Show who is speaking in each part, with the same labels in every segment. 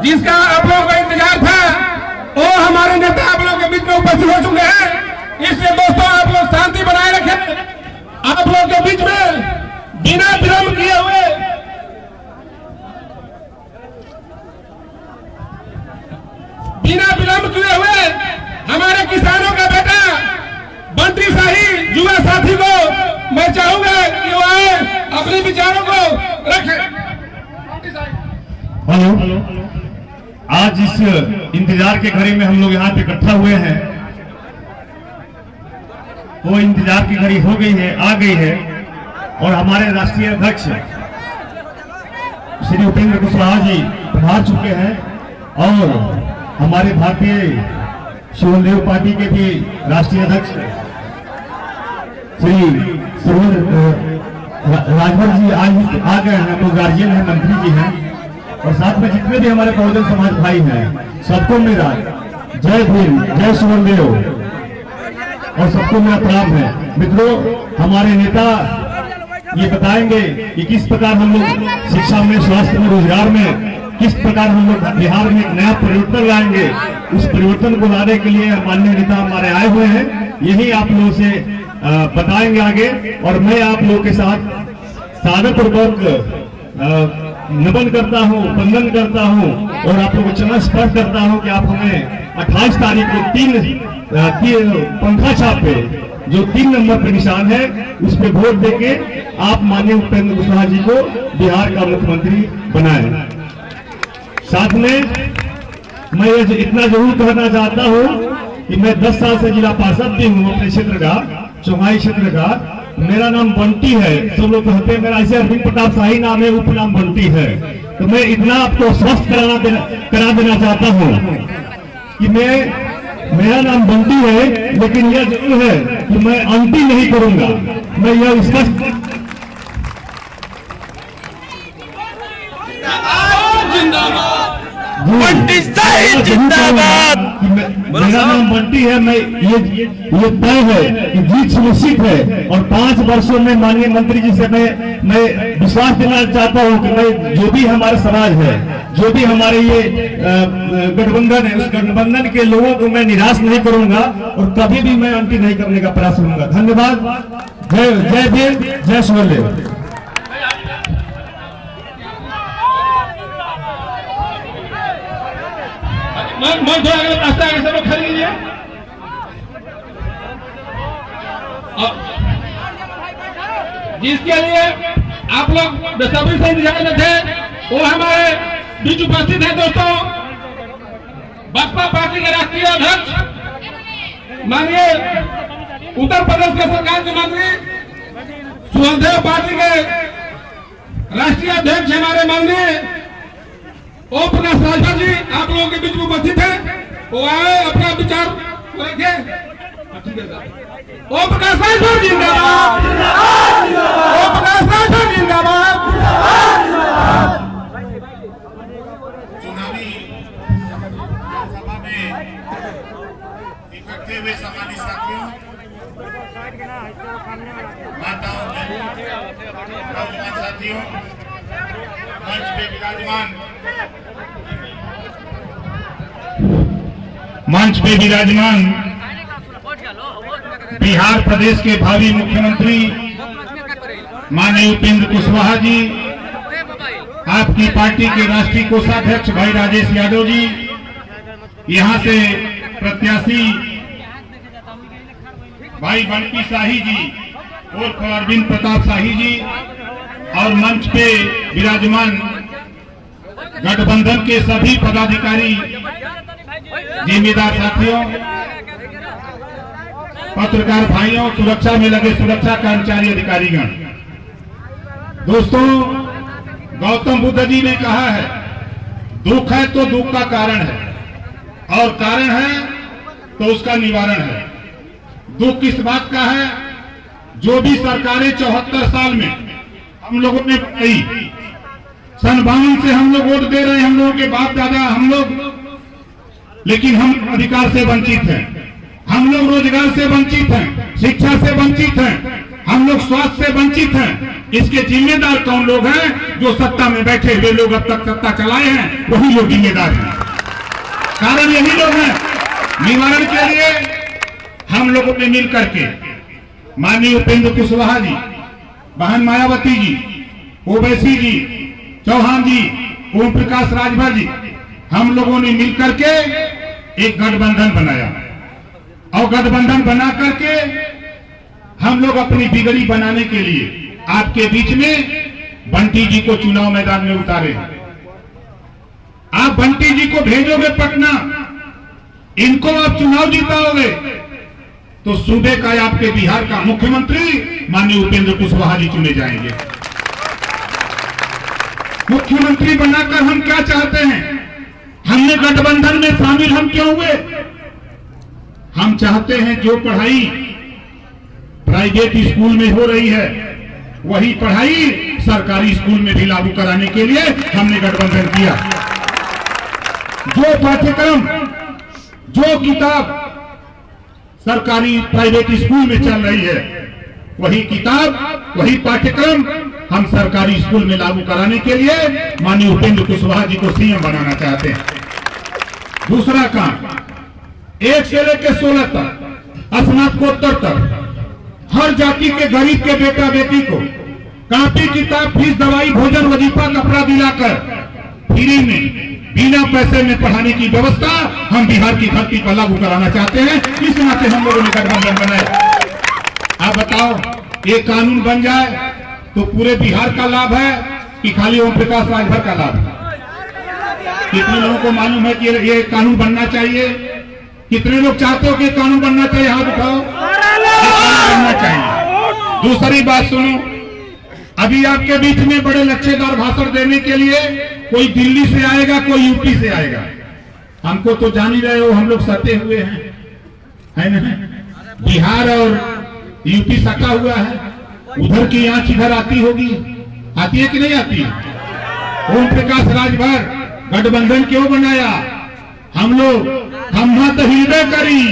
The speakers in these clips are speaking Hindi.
Speaker 1: जिसका आप लोगों का इंतजार था वो हमारे नेता आप लोगों के बीच में उपस्थित हो चुके हैं। इसलिए दोस्तों आप लोग शांति बनाए रखें। आप लोगों के बीच में बिना विलंब किए हुए हमारे किसानों का बेटा बंटी शाही युवा साथी को मैं चाहूंगा कि वो आए अपने विचारों को रखें।
Speaker 2: हेलो, आज इस इंतजार के घड़ी में हम लोग यहाँ पे इकट्ठा हुए हैं। वो इंतजार की घड़ी हो गई है, आ गई है और हमारे राष्ट्रीय अध्यक्ष श्री उपेंद्र कुशवाहा जी पधार चुके हैं और हमारे भारतीय शिवदेव पार्टी के भी राष्ट्रीय अध्यक्ष श्री राजभर जी आज आ गए हैं। वो गार्जियन है, मंत्री जी हैं और साथ में जितने भी हमारे बहुजन समाज भाई हैं सबको मेरा जय भीम, जय शिवदेव और सबको मेरा प्रणाम है। मित्रों, हमारे नेता ये बताएंगे कि किस प्रकार हम लोग शिक्षा में, स्वास्थ्य में, रोजगार में किस प्रकार हम लोग बिहार में एक नया परिवर्तन लाएंगे। उस परिवर्तन को लाने के लिए माननीय नेता हमारे आए हुए हैं। यही आप लोगों से बताएंगे आगे और मैं आप लोगों के साथ सादर पूर्वक नमन करता हूँ, वंदन करता हूँ और आप लोगों को चरण स्पर्श करता हूँ कि आप हमें 28 तारीख को तीन पंखा छाप पे जो 3 नंबर पे निशान है उस पे वोट देके आप माननीय उपेंद्र कुशवाहा जी को बिहार का मुख्यमंत्री बनाएं। साथ में मैं ये इतना जरूर कहना चाहता हूँ कि मैं 10 साल से जिला पार्षद भी हूँ अपने क्षेत्र का, चौहाई क्षेत्र का। मेरा नाम बंटी है। सब लोग कहते हैं मेरा ऐसे अरविंद प्रताप शाही नाम है, उपनाम बंटी है। तो मैं इतना आपको स्वस्थ करा देना चाहता हूँ कि मेरा नाम बंटी है, लेकिन यह जरूर है कि मैं अंटी नहीं करूंगा। मैं यह स्पष्ट
Speaker 3: बंटी शाही जिंदाबाद।
Speaker 2: मेरा नाम बंटी है। मैं ये तय है कि जीत सुनिश्चित है और 5 वर्षों में माननीय मंत्री जी से मैं विश्वास देना चाहता हूं कि मैं जो भी हमारे समाज है, जो भी हमारे ये गठबंधन है, उस गठबंधन के लोगों को मैं निराश नहीं करूंगा और कभी भी मैं अंटी नहीं करने का प्रयास करूंगा। धन्यवाद। जय भीम, जय शिवदेव।
Speaker 1: मैं थोड़ा अगर रास्ता आगे सब लोग खड़े लीजिए। जिसके लिए आप लोग बेसब्री से इंतजार में थे वो हमारे बीच उपस्थित है। दोस्तों, बसपा पार्टी के राष्ट्रीय अध्यक्ष माननीय उत्तर प्रदेश के सरकार के मंत्री, शिवदेव पार्टी के राष्ट्रीय अध्यक्ष हमारे माननीय ओम प्रकाश राजभर जी आप लोगों के बीच में उपस्थित है। वो आए अपना विचार रखे। ओम प्रकाश राजभर जिंदाबाद, ओम प्रकाश राजभर जिंदाबाद।
Speaker 4: चुनावी सभा में इकट्ठे हुए समाजी साथियों, माताओं, नौजवान साथियों, मंच पे विराजमान बिहार प्रदेश के भावी मुख्यमंत्री माननीय उपेंद्र कुशवाहा जी, आपकी पार्टी के राष्ट्रीय कोषाध्यक्ष भाई राजेश यादव जी, यहां से प्रत्याशी भाई बंटी शाही जी और अरविंद प्रताप शाही जी और मंच पे विराजमान गठबंधन के सभी पदाधिकारी, जिम्मेदार साथियों, पत्रकार भाइयों, सुरक्षा में लगे सुरक्षा कर्मचारी, अधिकारीगण। दोस्तों, गौतम बुद्ध जी ने कहा है दुख है तो दुख का कारण है और कारण है तो उसका निवारण है। दुख किस बात का है? जो भी सरकारें 74 साल में हम लोगों ने बनाई, सन 52 से हम लोग वोट दे रहे हैं, हम लोगों के बाप दादा हम लोग, लेकिन हम अधिकार से वंचित हैं, हम लोग रोजगार से वंचित हैं, शिक्षा से वंचित हैं, हम लोग स्वास्थ्य से वंचित हैं। इसके जिम्मेदार कौन लोग हैं? जो सत्ता में बैठे हुए लोग अब तक सत्ता चलाए हैं, वही लोग जिम्मेदार हैं। कारण यही लोग हैं। निवारण के लिए हम लोगों ने मिल करके माननीय उपेंद्र कुशवाहा जी, बहन मायावती जी, ओवैसी जी, चौहान जी, ओम प्रकाश राजभर जी, हम लोगों ने मिल करके एक गठबंधन बनाया और गठबंधन बना करके हम लोग अपनी बिगड़ी बनाने के लिए आपके बीच में बंटी जी को चुनाव मैदान में उतारे। आप बंटी जी को भेजोगे पटना, इनको आप चुनाव जिताओगे तो सूबे का आपके बिहार का मुख्यमंत्री माननीय उपेंद्र कुशवाहा जी चुने जाएंगे। मुख्यमंत्री बनाकर हम क्या चाहते हैं? हमने गठबंधन में शामिल हम क्यों हुए? हम चाहते हैं जो पढ़ाई प्राइवेट स्कूल में हो रही है वही पढ़ाई सरकारी स्कूल में भी लागू कराने के लिए हमने गठबंधन किया। जो पाठ्यक्रम, जो किताब सरकारी प्राइवेट स्कूल में चल रही है वही किताब, वही पाठ्यक्रम हम सरकारी स्कूल में लागू कराने के लिए माननीय उपेंद्र कुशवाहा जी को सीएम बनाना चाहते हैं। दूसरा काम, 1 से लेकर 16 तक स्नातकोत्तर तक हर जाति के गरीब के बेटा बेटी को कॉपी किताब फीस दवाई भोजन वजीफा कपड़ा दिलाकर फ्री में बिना पैसे में पढ़ाने की व्यवस्था हम बिहार की धरती पर लागू कराना चाहते हैं। इस नाते हम लोगों ने गठबंधन बनाया। आप बताओ, ये कानून बन जाए तो पूरे बिहार का लाभ है कि खाली ओम प्रकाश राजभर का लाभ है? कितने लोगों को मालूम है कि ये कानून बनना चाहिए? कितने लोग चाहते हो कि कानून बनना चाहिए? हाथ उठाओ। बनना चाहिए। दूसरी बात सुनो, अभी आपके बीच में बड़े लच्छेदार भाषण देने के लिए कोई दिल्ली से आएगा, कोई यूपी से आएगा। हमको तो जान ही रहे हो, हम लोग सटे हुए हैं, है ना? बिहार और यूपी सटा हुआ है, उधर की आंच इधर आती होगी, आती है कि नहीं आती? ओम प्रकाश राजभर गठबंधन क्यों बनाया? हम लोग हम तो हिलबे करी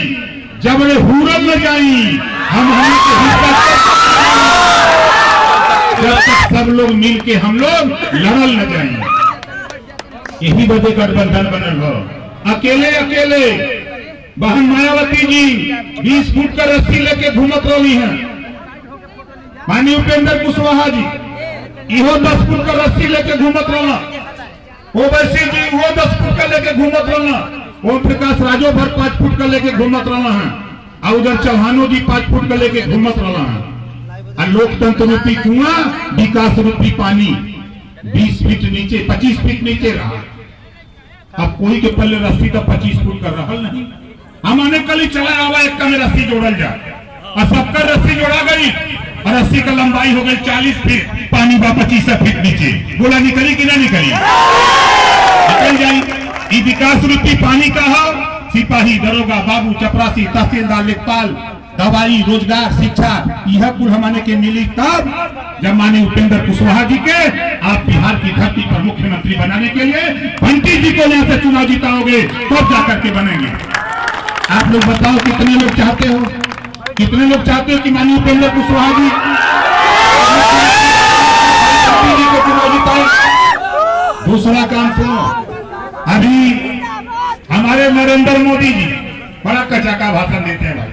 Speaker 4: जब हुरल न जाई, हम जब तक सब लोग मिल के हम लोग लड़ल न जाए। यही वजह गठबंधन बनल हो। अकेले अकेले बहन मायावती जी 20 फुट का रस्सी लेके घूमत रही हैं। माननीय उपेंद्र कुशवाहा जी इहो 10 फुट का रस्सी लेके घूमत रहना। ओवैसी जी वो 10 फुट का लेके घूमत रहना। ओम प्रकाश राजो भर 5 फुट का लेके घूमत रहना है और उधर चौहानो जी 5 फुट का लेके घूमत रहना है। और लोकतंत्र रूपी कुआं, विकास रूपी पानी 20 फीट नीचे, 25 फीट नीचे रहा। अब कोई के पल्ले रस्सी तो 25 फुट कर रहा नहीं। हमने कल ही चला आवा एक में रस्सी जोड़ल जाए और सबका रस्सी जोड़ा गई और रस्सी का लंबाई हो गई 40 फीट, पानी बा 25 फीट नीचे। बोला निकली कि ना निकली? निकल जाई। ये विकास रूपी पानी का हो, सिपाही, दरोगा, बाबू, चपरासी, तहसीलदार, लेखपाल, दवाई, रोजगार, शिक्षा, यह कुल हमारे के मिली तब जब माननीय उपेंद्र कुशवाहा जी के आप बिहार की धरती पर मुख्यमंत्री बनाने के लिए बंटी जी को यहाँ से चुनाव जिताओगे तब जाकर के बनेंगे। आप लोग बताओ कितने लोग चाहते हो? कितने लोग चाहते हो कि माननीय उपेंद्र कुशवाहा जी को चुनाव जिताए? दूसरा काम सुनो, अभी हमारे नरेंद्र मोदी जी बड़ा कचाका भाषण देते हैं भाई।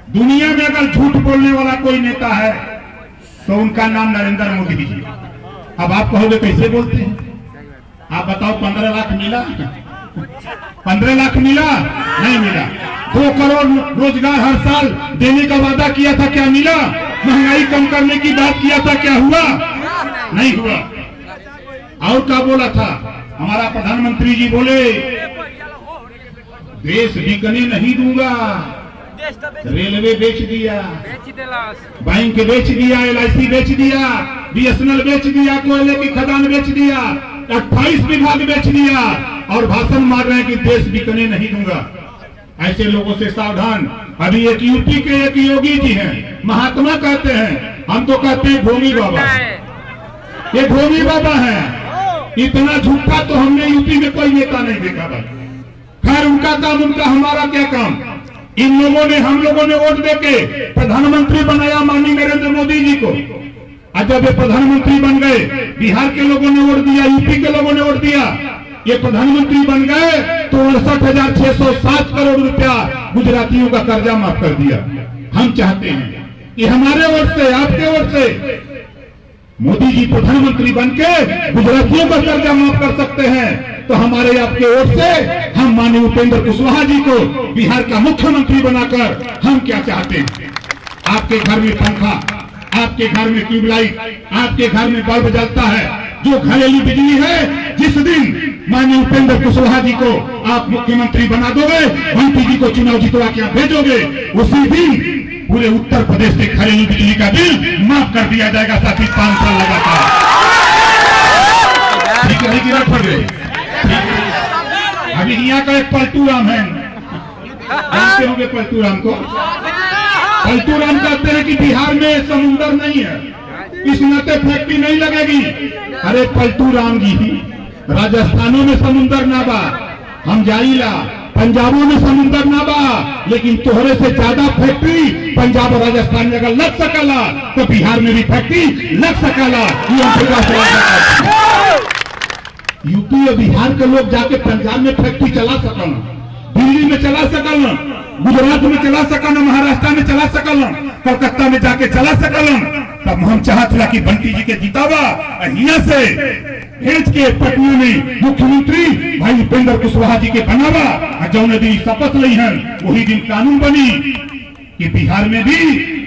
Speaker 4: दुनिया में अगर झूठ बोलने वाला कोई नेता है तो उनका नाम नरेंद्र मोदी जी। अब आप कहोगे कैसे बोलते हैं? आप बताओ, 15 लाख मिला? 15 लाख मिला? नहीं मिला। 2 करोड़ रोजगार हर साल देने का वादा किया था, क्या मिला? महंगाई कम करने की बात किया था, क्या हुआ? नहीं हुआ। और क्या बोला था हमारा प्रधानमंत्री जी? बोले देश बिकने नहीं दूंगा। रेलवे बेच दिया, बैंक बेच दिया, LIC बेच दिया, BSNL बेच दिया, कोयले की खदान बेच दिया, 28 विभाग बेच दिया और भाषण मार रहे हैं कि देश बिकने नहीं दूंगा। ऐसे लोगों से सावधान। अभी एक यूपी के एक योगी जी हैं, महात्मा कहते हैं, हम तो कहते हैं भोगी बाबा। ये भोगी बाबा है। इतना झूठा तो हमने यूपी में कोई नेता नहीं देखा भाई। खैर उनका काम, उनका, हमारा क्या काम। इन लोगों ने, हम लोगों ने वोट देके प्रधानमंत्री बनाया माननीय नरेंद्र मोदी जी को। और जब ये प्रधानमंत्री बन गए, बिहार के लोगों ने वोट दिया, यूपी के लोगों ने वोट दिया, ये प्रधानमंत्री बन गए तो 68,607 करोड़ रुपया गुजरातियों का कर्जा माफ कर दिया। हम चाहते हैं कि हमारे वोट से, आपके वोट से मोदी जी प्रधानमंत्री बनके गुजरातियों का कर्जा माफ कर सकते हैं, तो हमारे आपके वोट से हम माननीय उपेंद्र कुशवाहा जी को बिहार का मुख्यमंत्री बनाकर हम क्या चाहते हैं, आपके घर में पंखा, आपके घर में ट्यूबलाइट, आपके घर में बल्ब जलता है, जो घरेलू बिजली है, जिस दिन माननीय उपेंद्र कुशवाहा जी को आप मुख्यमंत्री बना दोगे, मंत्री जी को चुनाव जितवा के आप भेजोगे, उसी दिन पूरे उत्तर प्रदेश के घरेलू बिजली का बिल माफ कर दिया जाएगा। साथ ही 5 साल लगातार। ठीक है, गिरफ्त पड़ गई। अभी यहाँ का एक पलटू राम है, जानते होंगे पलटू राम को। पलटू राम कहते हैं कि बिहार में समुंदर नहीं है, इस नाते फैक्ट्री नहीं लगेगी। अरे पलटू राम जी, राजस्थानों में समुंदर ना बा, हम जाइला, पंजाबों में समुंदर ना बा, लेकिन तोहरे से ज्यादा फैक्ट्री पंजाब और राजस्थान में अगर लग सकला तो बिहार में भी फैक्ट्री लग सकला। यूपी और बिहार के लोग जाके पंजाब में फैक्ट्री चला सकल, दिल्ली में चला सकल, गुजरात में चला सकल, महाराष्ट्र में चला सकल, कलकत्ता में जाके चला सकल। तब हम चाहत कि बंटी जी के जितावा यहाँ से भेज के पटना में मुख्यमंत्री भाई उपेंद्र कुशवाहा जी के बनावा। जौन दिन शपथ ली है वही दिन कानून बनी कि बिहार में भी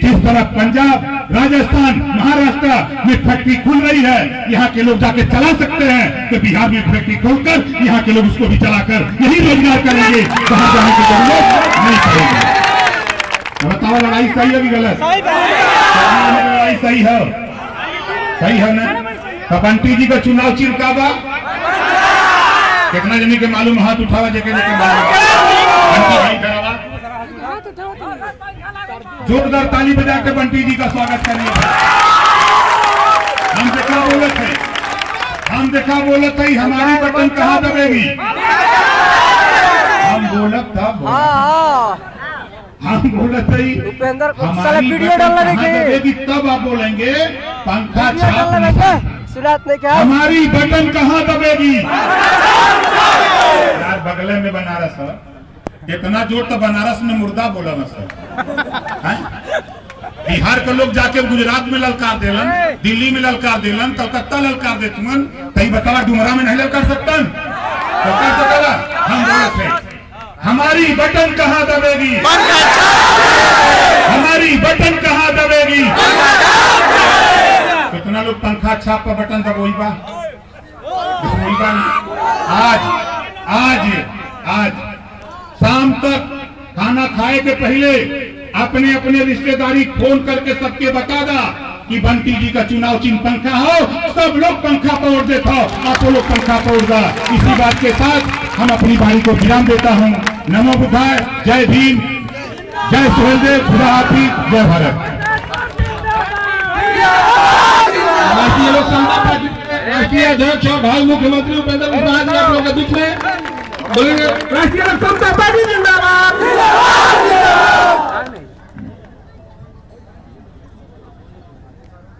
Speaker 4: जिस तरह पंजाब, राजस्थान, महाराष्ट्र में फैक्ट्री खुल रही है, यहाँ के लोग जाके चला सकते हैं, तो बिहार में फैक्ट्री खोलकर यहाँ के लोग उसको भी चलाकर यही रोजगार करेंगे, कहाँ जाने की जरूरत नहीं पड़ेगी। बताओ लड़ाई सही है कि गलत? लड़ाई सही है, सही है ना? तो बंटी जी का चुनाव चिन्ह का बा? कितना जनी के मालूम? हाथ उठावा जेके मालूम। बंटी भाई करावा, जोरदार ताली बजा के बंटी जी का स्वागत करिए। हम देखा बोलत है, हम देखा बोलत है, हमारी बटन कहाँ दबेगी? हम बोलत था, हम बोलत है हमारी बटन कहाँ दबेगी, तब आप बोलेंगे पंखा छाप। हमारी बटन कहाँ दबेगी? यार बगले में बनारस है, इतना जोर तो बनारस में मुर्दा बोला ना सर। बिहार के लोग जाके गुजरात में ललकार देलन, दिल्ली में ललकार देलन, कलकत्ता ललकार देतुन, कहीं बतावा डुमरा में नहीं ललकार सकतन? हम बोले थे हमारी बटन कहाँ दबेगी? हमारी बटन कहाँ दबेगी? कितना लोग पंखा छाप का बटन दबोई बा? आज शाम तक खाना खाए के पहले अपने अपने रिश्तेदारी फोन करके सबके बता दा कि बंटी जी का चुनाव चिन्ह पंखा हो, सब लोग पंखा पर वोट देता हो, आप लोग पंखा पर वोट दा। इसी बात के साथ हम अपनी बारी को विराम देता हूँ। नमो बुद्धाय, जय भीम, जय सुहेलदेव, खुदा हाफिज, जय भारत।
Speaker 1: राष्ट्रीय लोक समता पार्टी के राष्ट्रीय अध्यक्ष और भावी मुख्यमंत्री उपेंद्र कुशवाहा जी आप लोगों के बीच में बोलेंगे। राष्ट्रीय लोक समता पार्टी जिंदाबाद।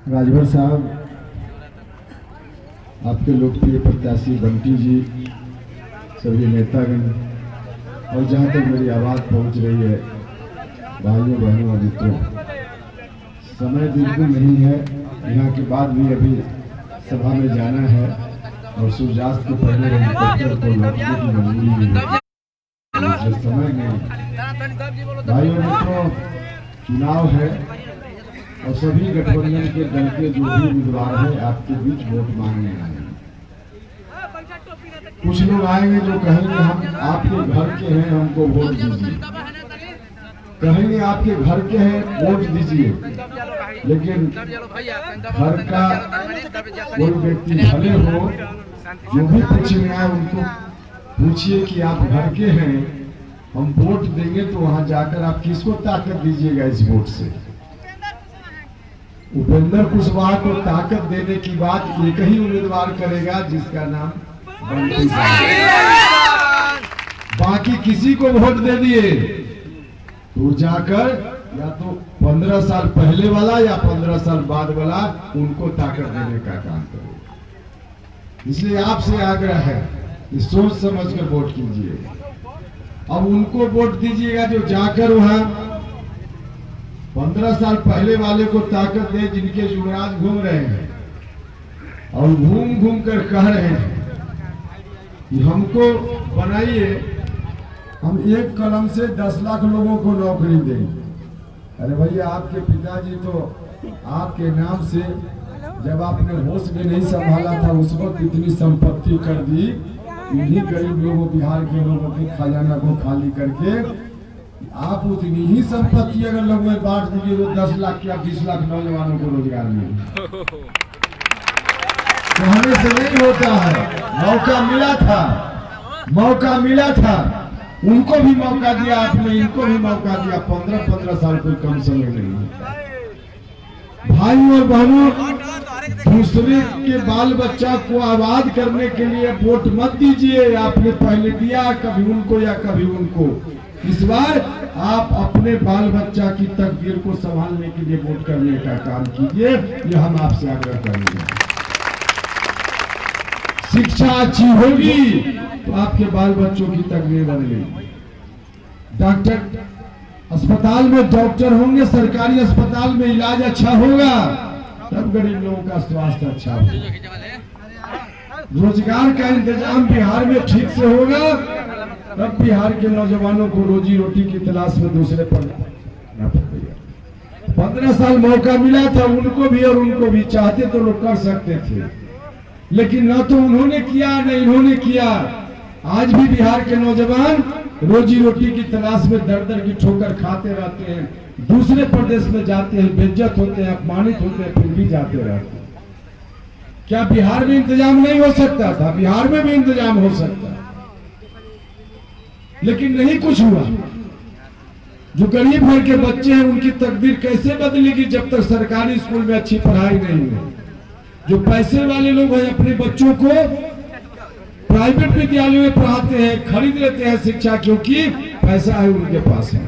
Speaker 5: राजभर साहब, आपके लोकप्रिय प्रत्याशी बंटी जी, सभी नेतागण और जहाँ तक मेरी आवाज़ पहुँच रही है भाइयों बहनों और मित्रों, समय बिल्कुल नहीं है, यहाँ के बाद भी अभी सभा में जाना है और सूर्यास्त के पहले हेलीकॉप्टर को लौटने की मजबूरी है। समय नहीं, भाइयों मित्रों, चुनाव है और सभी गठबंधन के दल के जो भी उम्मीदवार हैं आपके बीच वोट मांगने आए हैं। कुछ लोग आएंगे जो कहेंगे हम आपके घर के हैं, हमको वोट दीजिए, कहेंगे आपके घर के हैं, वोट दीजिए। लेकिन घर का कोई व्यक्ति भले हो, जो भी पूछने आए उनको पूछिए कि आप घर के हैं, हम वोट देंगे, तो वहां जाकर आप किसको ताकत दीजिएगा इस वोट से? उपेंद्र कुशवाहा को ताकत देने की बात एक ही उम्मीदवार करेगा जिसका नाम बंटी साहब। बाकी किसी को वोट दे दिए, तो जाकर या तो 15 साल पहले वाला या 15 साल बाद वाला उनको ताकत देने का काम करेगा। इसलिए आपसे आग्रह है कि सोच समझ कर वोट कीजिए। अब उनको वोट दीजिएगा जो जाकर वहां 15 साल पहले वाले को ताकत दे, जिनके युवराज घूम रहे हैं और घूम घूम कर कह रहे हैं कि हमको बनाइए, हम एक कलम से 10 लाख लोगों को नौकरी देंगे। अरे भैया, आपके पिताजी तो आपके नाम से जब आपने होश में नहीं संभाला था उस वक्त इतनी संपत्ति कर दी, इन्हीं गरीब लोगों, बिहार के लोगों के खजाना को खाली करके आप उतनी ही संपत्ति अगर लोगों में बांट दीजिए तो 10 लाख या 20 लाख नौजवानों को रोजगार मिले। कहने से नहीं होता है, मौका मिला था, उनको भी मौका दिया आपने, इनको भी मौका दिया। 15-15 साल कोई कम समय नहीं होता। भाई और बहनों, दूसरे के बाल बच्चा को आबाद करने के लिए वोट मत दीजिए। आपने पहले दिया कभी उनको या कभी उनको, इस बार आप अपने बाल बच्चा की तकदीर को संभालने के लिए वोट करने का काम कीजिए। ये हम आपसे आग्रह करेंगे। शिक्षा अच्छी होगी तो आपके बाल बच्चों की तकदीर बदलेगी। डॉक्टर अस्पताल में डॉक्टर होंगे, सरकारी अस्पताल में इलाज अच्छा होगा, तब गरीब लोगों का स्वास्थ्य अच्छा होगा। रोजगार का इंतजाम बिहार में ठीक से होगा, तब बिहार के नौजवानों को रोजी रोटी की तलाश में दूसरे पर ना पड़ेगा। 15 साल मौका मिला था उनको भी और उनको भी, चाहते तो लोग कर सकते थे, लेकिन न तो उन्होंने किया न इन्होंने किया। आज भी बिहार के नौजवान रोजी रोटी की तलाश में दर दर की ठोकर खाते रहते हैं, दूसरे प्रदेश में जाते हैं, बेइज्जत होते हैं, अपमानित होते हैं, फिर भी जाते रहते हैं। क्या बिहार में इंतजाम नहीं हो सकता था? बिहार में भी इंतजाम हो सकता है, लेकिन नहीं कुछ हुआ। जो गरीब घर के बच्चे हैं उनकी तकदीर कैसे बदलेगी जब तक सरकारी स्कूल में अच्छी पढ़ाई नहीं हो। जो पैसे वाले लोग हैं अपने बच्चों को प्राइवेट विद्यालयों में पढ़ाते हैं, खरीद लेते हैं शिक्षा, क्योंकि पैसा है उनके पास है।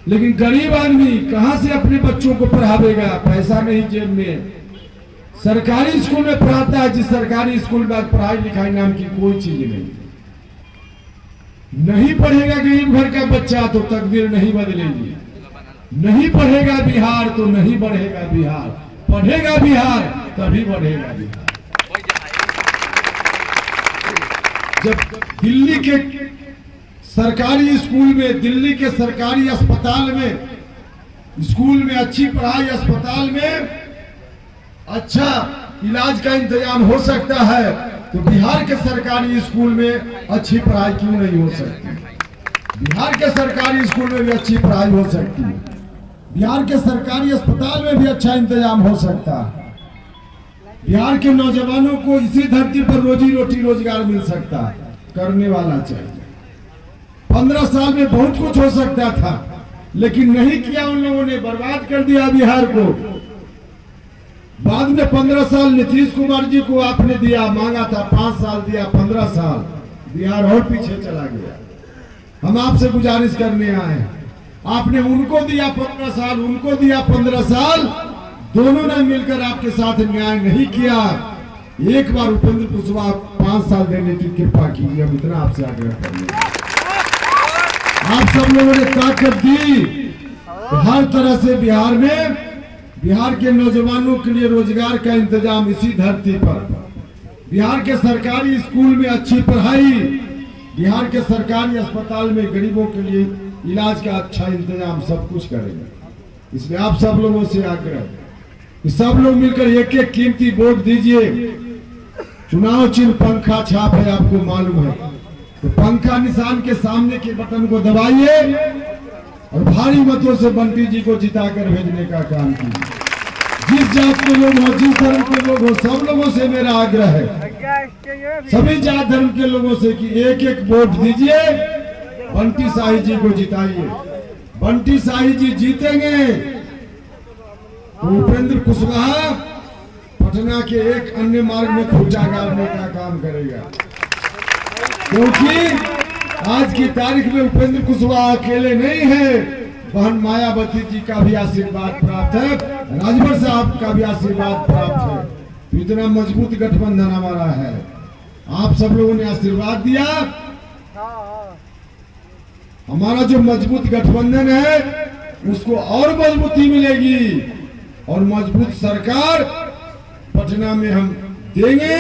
Speaker 5: लेकिन गरीब आदमी कहां से अपने बच्चों को पढ़ावेगा? पैसा नहीं जेब में। सरकारी स्कूल में पढ़ाता है, जिस सरकारी स्कूल में पढ़ाई लिखाई नाम की कोई चीज नहीं पढ़ेगा गरीब घर का बच्चा तो तकदीर नहीं बदलेगी। नहीं पढ़ेगा बिहार तो नहीं बढ़ेगा बिहार, पढ़ेगा बिहार तभी बढ़ेगा बिहार। जब दिल्ली के सरकारी स्कूल में, दिल्ली के सरकारी अस्पताल में, स्कूल में अच्छी पढ़ाई, अस्पताल में अच्छा इलाज का इंतजाम हो सकता है, तो बिहार के सरकारी स्कूल में अच्छी पढ़ाई क्यों नहीं हो सकती? बिहार के सरकारी स्कूल में भी अच्छी पढ़ाई हो सकती है, बिहार के सरकारी अस्पताल में भी अच्छा इंतजाम हो सकता है। बिहार के नौजवानों को इसी धरती पर रोजी रोटी रोजगार मिल सकता है। करने वाला चाहिए। 15 साल में बहुत कुछ हो सकता था, लेकिन नहीं किया उन लोगों ने, बर्बाद कर दिया बिहार को। बाद में 15 साल नीतीश कुमार जी को आपने दिया, मांगा था 5 साल दिया, 15 साल बिहार और पीछे चला गया। हम आपसे गुजारिश करने आए, आपने उनको दिया 15 साल, उनको दिया 15 साल, दोनों ने मिलकर आपके साथ न्याय नहीं किया। एक बार उपेंद्र कुशवाहा 5 साल देने की कृपा कीजिए, हम इतना आपसे आग्रह करेंगे। आप सब लोगों ने ताकत दी तो हर तरह से बिहार में, बिहार के नौजवानों के लिए रोजगार का इंतजाम इसी धरती पर, बिहार के सरकारी स्कूल में अच्छी पढ़ाई, बिहार के सरकारी अस्पताल में गरीबों के लिए इलाज का अच्छा इंतजाम, सब कुछ करेंगे। इसलिए आप सब लोगों से आग्रह कि सब लोग मिलकर एक एक कीमती वोट दीजिए। चुनाव चिन्ह पंखा छाप है, आपको मालूम है, तो पंखा निशान के सामने के बटन को दबाइए और भारी मतों से बंटी जी को जिताकर भेजने का काम कीजिए। जिस जात के लोग हो, जिस धर्म के लोग हो, सब लोगों से मेरा आग्रह है, सभी जात धर्म के लोगों से कि एक एक वोट दीजिए, बंटी शाही जी को जिताइए। बंटी शाही जी जीतेंगे तो उपेंद्र कुशवाहा पटना के एक अन्य मार्ग में खूंटा गाड़ने का काम करेगा, क्योंकि आज की तारीख में उपेंद्र कुशवाहा अकेले नहीं है, बहन मायावती जी का भी आशीर्वाद प्राप्त है, राजभर साहब का भी आशीर्वाद प्राप्त है। तो इतना मजबूत गठबंधन हमारा है। आप सब लोगों ने आशीर्वाद दिया, हमारा जो मजबूत गठबंधन है उसको और मजबूती मिलेगी और मजबूत सरकार पटना में हम देंगे।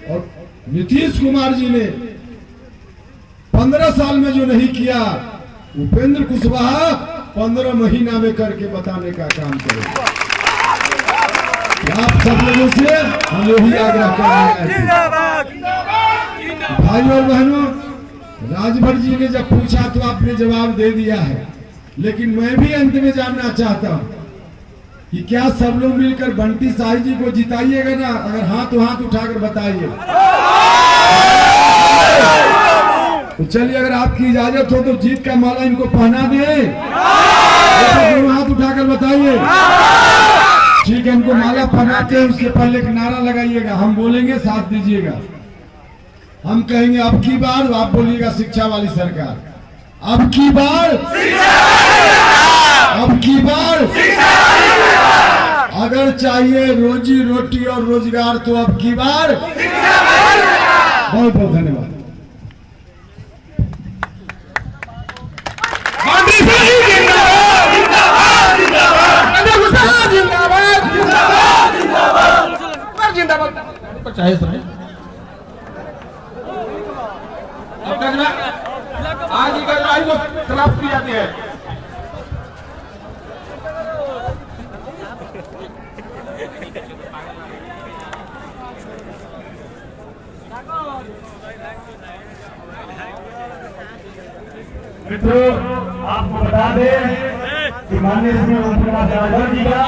Speaker 5: और नीतीश कुमार जी ने 15 साल में जो नहीं किया, उपेंद्र कुशवाहा 15 महीना में करके बताने का काम करेंगे। आप सब लोगों से हम यही आग्रह कर रहे हैं। भाइयों और बहनों, राजभर जी ने जब पूछा तो आपने जवाब दे दिया है, लेकिन मैं भी अंत में जानना चाहता हूं कि क्या सब लोग मिलकर बंटी शाही जी को जिताइएगा ना? अगर हाँ तो हाथ उठाकर बताइए। तो चलिए, अगर आपकी इजाजत हो तो जीत का माला इनको पहना दें। हाथ उठाकर बताइए। ठीक है, इनको माला पहनाते हैं, उसके पहले एक नारा लगाइएगा, हम बोलेंगे साथ दीजिएगा। हम कहेंगे अब की बार, आप बोलिएगा शिक्षा वाली सरकार। अब की बार, अब की बार। अगर चाहिए रोजी रोटी और रोजगार तो अब की बार। बहुत बहुत धन्यवाद।
Speaker 1: आज ही कार्यवाही को समाप्त की जाती है।
Speaker 2: मित्रों, आपको बता दें कि माननीय श्री ओम प्रकाश राजभर जी का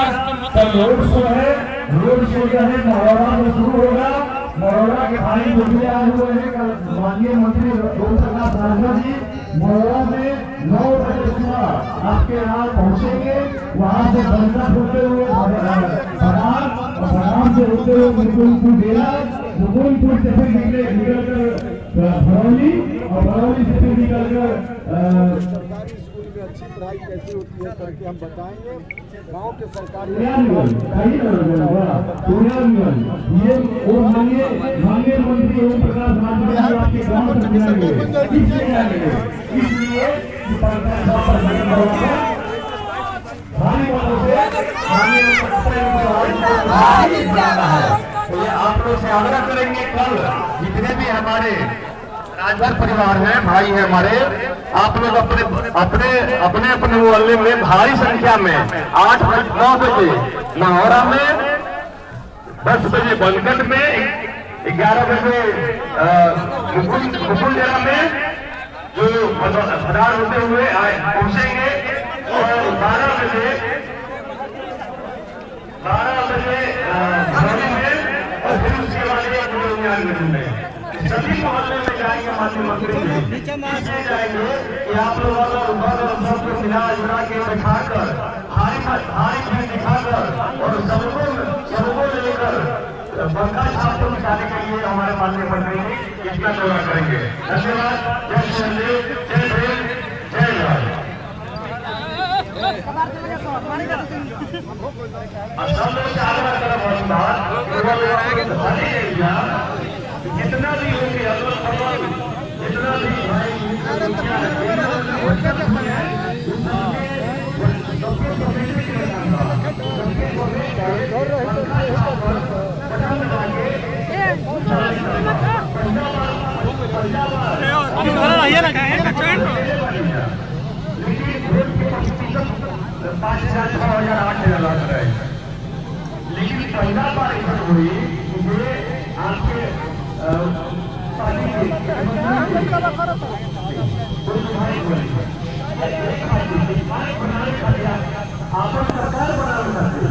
Speaker 2: कल रोड शो है। रोड शो जो है मरौड़ा में शुरू होगा। मरौड़ा के भाई मुझे आए हुए हैं। कल माननीय मंत्री ओम प्रकाश राजभर जी मरौड़ा में 9 बजे सुबह आपके यहाँ पहुँचेंगे। वहाँ से बंदा होते हुए बदाम से होते हुए मुकुंदपुर डेरा, मुकुंदपुर से फिर निकल कर भरौली और भरौली से फिर निकल कर
Speaker 5: सरकारी स्कूल में अच्छी पढ़ाई कैसी होती है करके हम बताएंगे। गांव के सरकारी
Speaker 2: ये वो माननीय मंत्री ओम प्रकाश राजभर आपके गांव तक जाएंगे। इसलिए भारी वालों से आप लोग से आग्रह करेंगे, कल जितने भी हमारे राजभर परिवार हैं, भाई हैं हमारे, आप लोग अपने अपने मोहल्ले में भारी संख्या में 8 बजे 9 बजे लाहौरा में, 10 बजे बनगढ़ में, 11 बजे मुकुल जिला में जो फरार होते हुए पहुंचेंगे और 12 बजे और फिर उसके बाद सभी मोहल्ले में जाएंगे। माननीय मंत्री जी जाएंगे कि आप लोग सबको मिला जुला के दिखाकर, भारी दिखाकर और सबको लेकर बंका छाप निकालने के लिए हमारे माननीय मंत्री जी इतना दौरा करेंगे। धन्यवाद। जय श्री जय भीम, जय लाल। सब लोग जितना भी होंगे जितना भी लेकिन पहला बार ऐसा हुई मुझे आपके आपन सरकार बनावे खातिर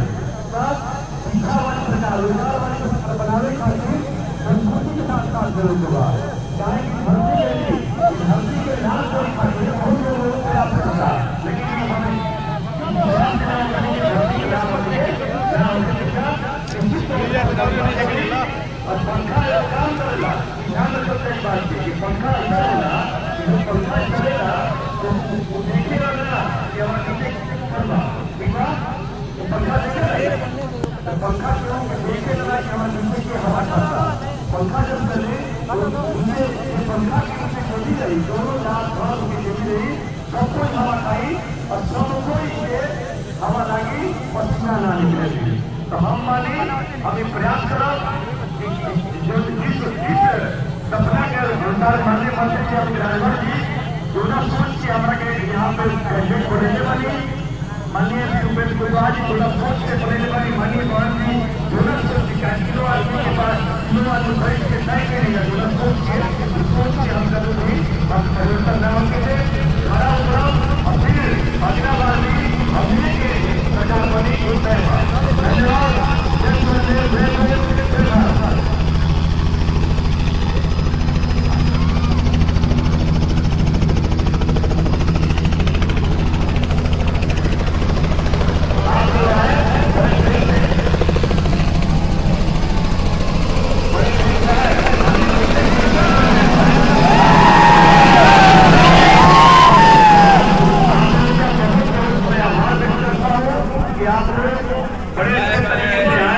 Speaker 2: बनावे खातिर संस्कृति के साथ साथ जरूर होगा। चाहे धरती के नाम कोई खातिर बहुत लोगों को आपका, और पंखा काम करेगा, ध्यान रखो। पंखा
Speaker 6: पंखा देखे नहीं, तो पंखा क्यों देखे लगा कि हमारे नीचे की हवा चलता, पंखा जब चले तो नीचे पंखा की नीचे चली रही, दोनों नाक भाग की चली रही, सब कोई हवा खाई और सब कोई ये हवा लगी, पसीना ना निकले। तो हम माने अभी प्रयास करो जो जिस सपना के अनुसार मानने मानते कि हम ड्राइवर जी दोनों सोच के हमारा के यहाँ पे ग्रेजुएट पढ़ने वाली माननीय श्री उपेंद्र कुशवाहा जी दोनों सोच से पढ़ने वाली माननीय पवन जी दोनों सोच के किलो आदमी के पास किलो आदमी बैठ के तय करेगा दोनों सोच के हम कभी भी हम परिवर्तन न होंगे थे खड़ा उतरा और फिर अगला बार भी हमने के प्रजापति होता है। धन्यवाद। बड़े